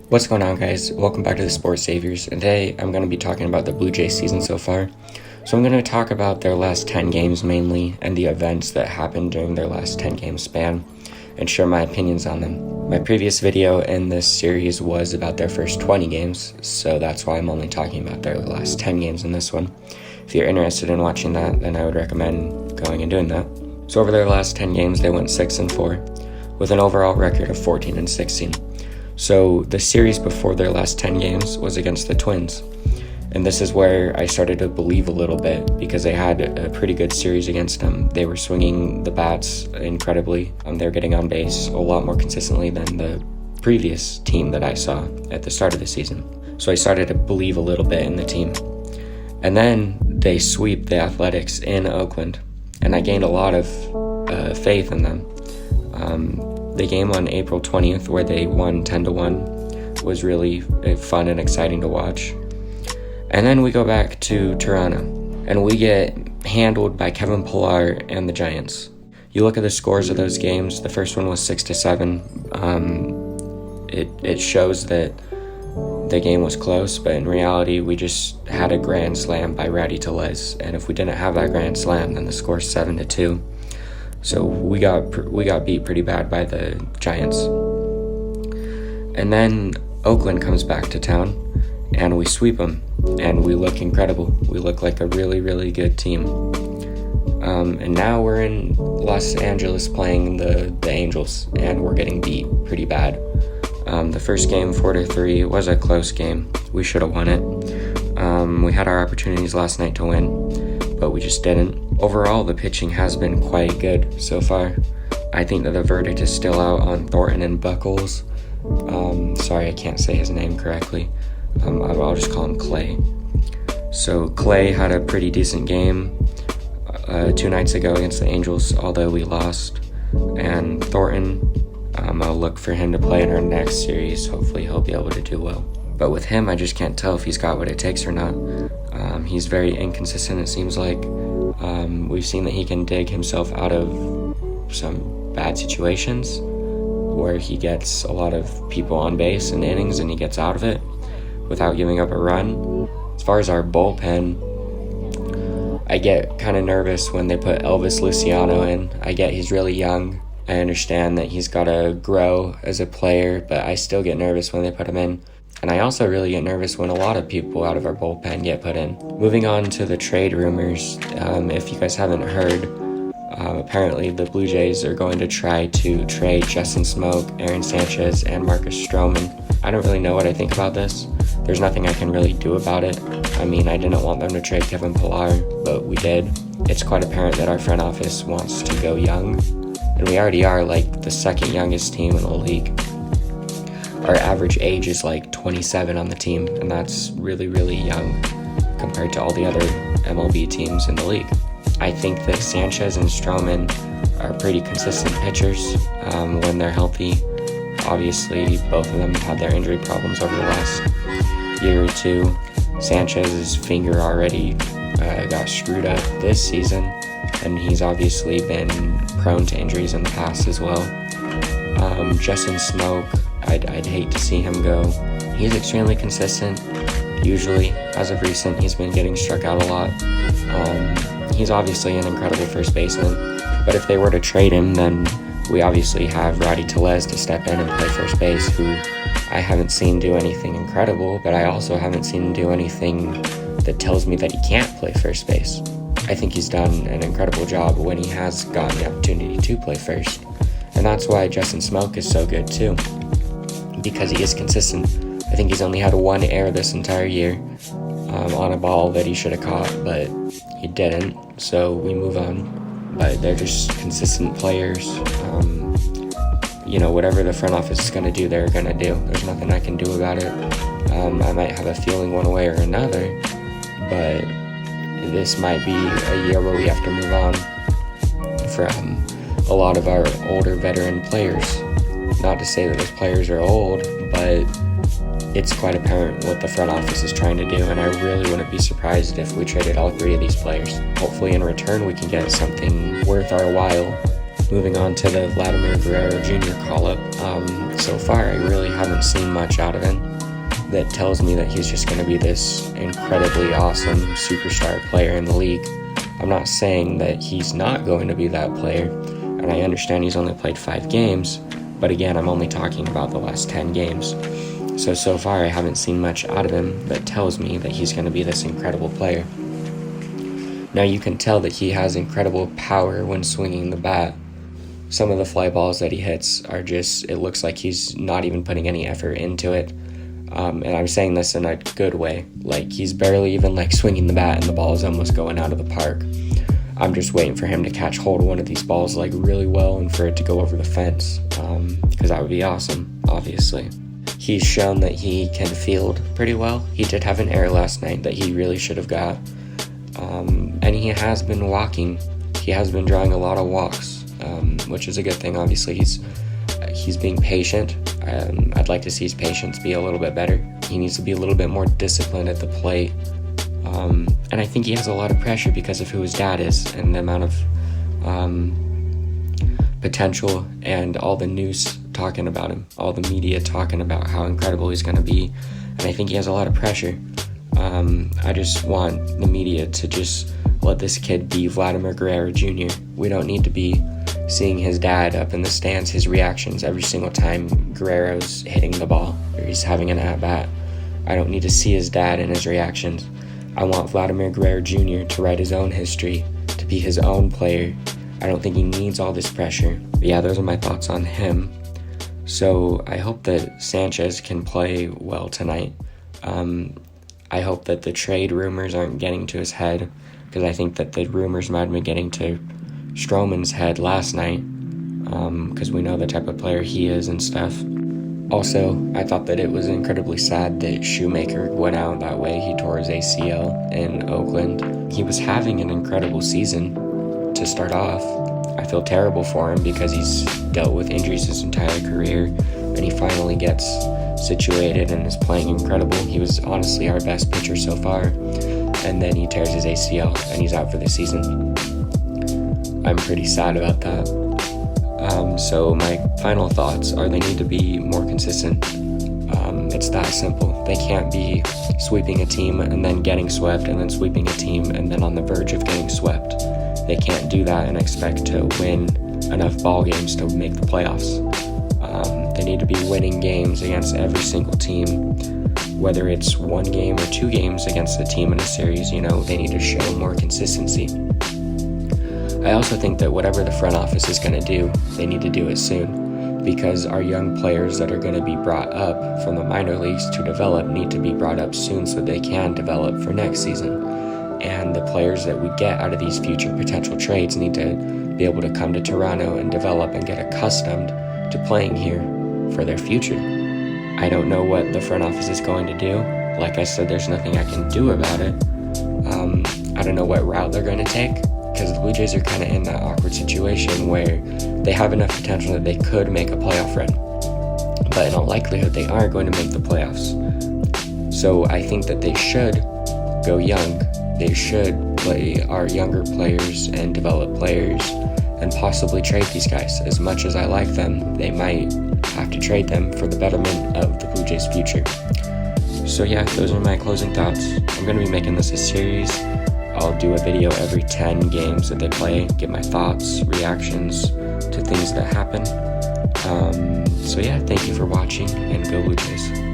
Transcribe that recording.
What's going on, guys? Welcome back to the Sports Saviors, and today I'm going to be talking about the Blue Jays season so far. So I'm going to talk about their last 10 games mainly, and the events that happened during their last 10 game span, and share my opinions on them. My previous video in this series was about their first 20 games, so that's why I'm only talking about their last 10 games in this one. If you're interested in watching that, then I would recommend going and doing that. So over their last 10 games, they went 6-4, with an overall record of 14-16. So the series before their last 10 games was against the Twins. And this is where I started to believe a little bit because they had a pretty good series against them. They were swinging the bats incredibly. They were getting on base a lot more consistently than the previous team that I saw at the start of the season. So I started to believe a little bit in the team. And then they sweep the Athletics in Oakland. And I gained a lot of faith in them. The game on April 20th where they won 10-1 was really fun and exciting to watch. And then we go back to Toronto and we get handled by Kevin Pillar and the Giants. You look at the scores of those games, the first one was 6-7. It shows that the game was close, but in reality we just had a grand slam by Rowdy Tellez, and if we didn't have that grand slam, then the score's 7-2. So we got beat pretty bad by the Giants. And then Oakland comes back to town, and we sweep them, and we look incredible. We look like a really, really good team. And now we're in Los Angeles playing the Angels, and we're getting beat pretty bad. The first game, 4-3, was a close game. We should have won it. We had our opportunities last night to win, but we just didn't. Overall, the pitching has been quite good so far. I think that the verdict is still out on Thornton and Buckles. Sorry, I can't say his name correctly. I'll just call him Clay. So Clay had a pretty decent game 2 nights ago against the Angels, although we lost. And Thornton, I'll look for him to play in our next series. Hopefully he'll be able to do well. But with him, I just can't tell if he's got what it takes or not. He's very inconsistent, it seems like. We've seen that he can dig himself out of some bad situations where he gets a lot of people on base in innings and he gets out of it without giving up a run. As far as our bullpen, I get kind of nervous when they put Elvis Luciano in. I get he's really young. I understand that he's got to grow as a player, but I still get nervous when they put him in. And I also really get nervous when a lot of people out of our bullpen get put in. Moving on to the trade rumors, if you guys haven't heard, apparently the Blue Jays are going to try to trade Justin Smoak, Aaron Sanchez, and Marcus Stroman. I don't really know what I think about this. There's nothing I can really do about it. I mean, I didn't want them to trade Kevin Pillar, but we did. It's quite apparent that our front office wants to go young, and we already are like the second youngest team in the league. Our average age is like 27 on the team, and that's really, really young compared to all the other MLB teams in the league. I think that Sanchez and Stroman are pretty consistent pitchers when they're healthy. Obviously, both of them have had their injury problems over the last year or two. Sanchez's finger already got screwed up this season, and he's obviously been prone to injuries in the past as well. Justin Smoak, I'd hate to see him go. He's extremely consistent. Usually, as of recent, he's been getting struck out a lot. He's obviously an incredible first baseman, but if they were to trade him, then we obviously have Rowdy Tellez to step in and play first base, who I haven't seen do anything incredible, but I also haven't seen him do anything that tells me that he can't play first base. I think he's done an incredible job when he has gotten the opportunity to play first. And that's why Justin Smoak is so good too, because he is consistent. I think he's only had one error this entire year on a ball that he should have caught, but he didn't, so we move on. But they're just consistent players. Whatever the front office is going to do, they're going to do. There's nothing I can do about it. I might have a feeling one way or another, but this might be a year where we have to move on from a lot of our older veteran players. Not to say that those players are old, but it's quite apparent what the front office is trying to do, and I really wouldn't be surprised if we traded all 3 of these players. Hopefully in return we can get something worth our while Moving on to the Vladimir Guerrero Jr. call-up, so far I really haven't seen much out of him that tells me that he's just going to be this incredibly awesome superstar player in the league. I'm not saying that he's not going to be that player, and I understand he's only played 5 games, but again, I'm only talking about the last 10 games. So far I haven't seen much out of him that tells me that he's going to be this incredible player. Now you can tell that he has incredible power when swinging the bat. Some of the fly balls that he hits are just, it looks like he's not even putting any effort into it. And I'm saying this in a good way. Like, he's barely even like swinging the bat and the ball is almost going out of the park. I'm just waiting for him to catch hold of one of these balls like really well and for it to go over the fence, because that would be awesome, obviously. He's shown that he can field pretty well. He did have an error last night that he really should have got. And he has been walking. He has been drawing a lot of walks, which is a good thing. Obviously, he's being patient. I'd like to see his patience be a little bit better. He needs to be a little bit more disciplined at the plate. And I think he has a lot of pressure because of who his dad is and the amount of potential and all the news talking about him, all the media talking about how incredible he's going to be. And I think he has a lot of pressure. I just want the media to just let this kid be Vladimir Guerrero Jr. We don't need to be seeing his dad up in the stands, his reactions every single time Guerrero's hitting the ball or he's having an at-bat. I don't need to see his dad and his reactions. I want Vladimir Guerrero Jr. to write his own history, to be his own player. I don't think he needs all this pressure. But yeah, those are my thoughts on him. So I hope that Sanchez can play well tonight. I hope that the trade rumors aren't getting to his head, because I think that the rumors might have been getting to Stroman's head last night, because we know the type of player he is and stuff. Also, I thought that it was incredibly sad that Shoemaker went out that way. He tore his ACL in Oakland. He was having an incredible season to start off. I feel terrible for him because he's dealt with injuries his entire career, and he finally gets situated and is playing incredible. He was honestly our best pitcher so far, and then he tears his ACL and he's out for the season. I'm pretty sad about that. So my final thoughts are they need to be more consistent. It's that simple. They can't be sweeping a team and then getting swept and then sweeping a team and then on the verge of getting swept. They can't do that and expect to win enough ball games to make the playoffs. They need to be winning games against every single team, whether it's 1 game or 2 games against a team in a series. They need to show more consistency. I also think that whatever the front office is going to do, they need to do it soon, because our young players that are going to be brought up from the minor leagues to develop need to be brought up soon so they can develop for next season. And the players that we get out of these future potential trades need to be able to come to Toronto and develop and get accustomed to playing here for their future. I don't know what the front office is going to do. Like I said, there's nothing I can do about it. I don't know what route they're going to take, because the Blue Jays are kind of in that awkward situation where they have enough potential that they could make a playoff run, but in all likelihood they aren't going to make the playoffs. So I think that they should go young. They should play our younger players and develop players and possibly trade these guys. As much as I like them, they might have to trade them for the betterment of the Blue Jays' future. So yeah, those are my closing thoughts. I'm going to be making this a series. I'll do a video every 10 games that they play, give my thoughts, reactions to things that happen. So yeah, thank you for watching, and go Blue Jays.